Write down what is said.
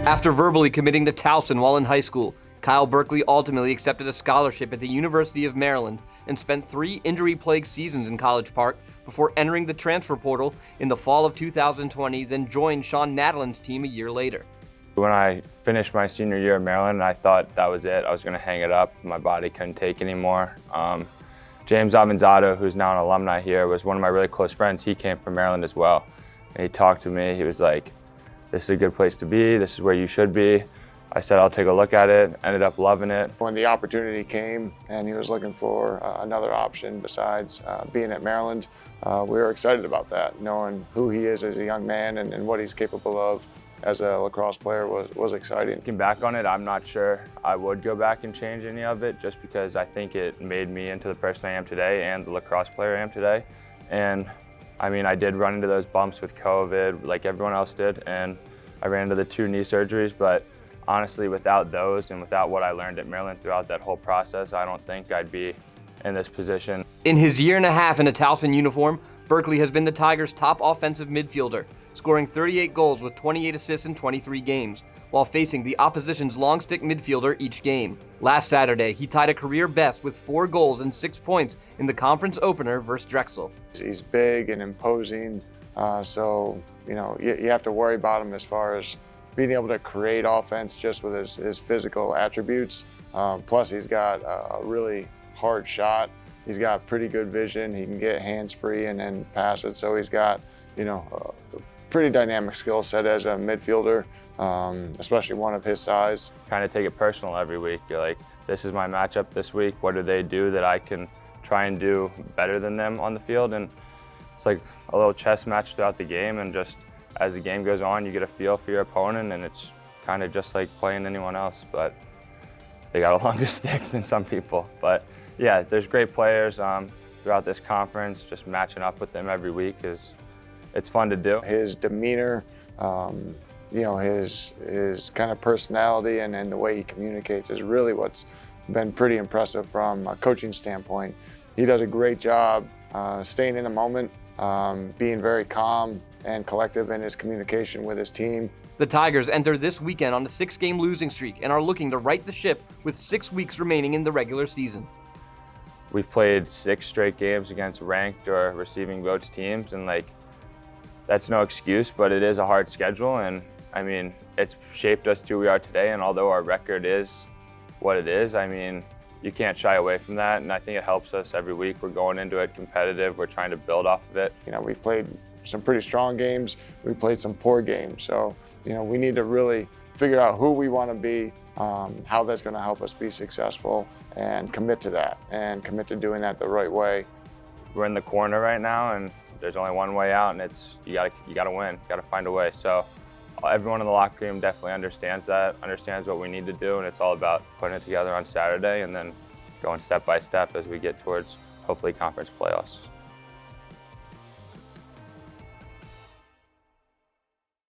After verbally committing to Towson while in high school, Kyle Berkeley ultimately accepted a scholarship at the University of Maryland and spent 3 injury-plagued seasons in College Park before entering the transfer portal in the fall of 2020, then joined Sean Nadalin's team a year later. When I finished my senior year at Maryland, I thought that was it. I was going to hang it up. My body couldn't take anymore. James Avanzado, who's now an alumni here, was one of my really close friends. He came from Maryland as well. And he talked to me. He was like, "This is a good place to be. This is where you should be." I said, "I'll take a look at it." Ended up loving it. When the opportunity came and he was looking for another option besides being at Maryland, we were excited about that. Knowing who he is as a young man and what he's capable of as a lacrosse player was exciting. Looking back on it, I'm not sure I would go back and change any of it, just because I think it made me into the person I am today and the lacrosse player I am today. And I mean, I did run into those bumps with COVID like everyone else did, and I ran into the 2 knee surgeries, but honestly, without those and without what I learned at Maryland throughout that whole process, I don't think I'd be in this position. In his year and a half in a Towson uniform, Berkeley has been the Tigers' top offensive midfielder, scoring 38 goals with 28 assists in 23 games, while facing the opposition's long stick midfielder each game. Last Saturday, he tied a career best with 4 goals and 6 points in the conference opener versus Drexel. He's big and imposing, so you have to worry about him as far as being able to create offense just with his physical attributes. Plus, he's got a really hard shot. He's got pretty good vision. He can get hands free and then pass it. So he's got, a pretty dynamic skill set as a midfielder, especially one of his size. Kind of take it personal every week. You're like, this is my matchup this week. What do they do that I can try and do better than them on the field? And it's like a little chess match throughout the game, and just as the game goes on, you get a feel for your opponent, and it's kind of just like playing anyone else, but they got a longer stick than some people. But yeah, there's great players throughout this conference. Just matching up with them every week it's fun to do. His demeanor, his kind of personality and the way he communicates is really what's been pretty impressive from a coaching standpoint. He does a great job staying in the moment, being very calm and collective in his communication with his team. The Tigers enter this weekend on a 6-game losing streak and are looking to right the ship with 6 weeks remaining in the regular season. We've played 6 straight games against ranked or receiving votes teams, and that's no excuse, but it is a hard schedule, and I mean, it's shaped us to who we are today. And although our record is what it is, I mean, you can't shy away from that, and I think it helps us every week. We're going into it competitive. We're trying to build off of it. We've played some pretty strong games. We played some poor games. So, we need to really figure out who we want to be, how that's going to help us be successful, and commit to that, and commit to doing that the right way. We're in the corner right now, and there's only one way out, and it's you gotta win. You gotta find a way. So everyone in the locker room definitely understands that, understands what we need to do, and it's all about putting it together on Saturday and then going step by step as we get towards hopefully conference playoffs.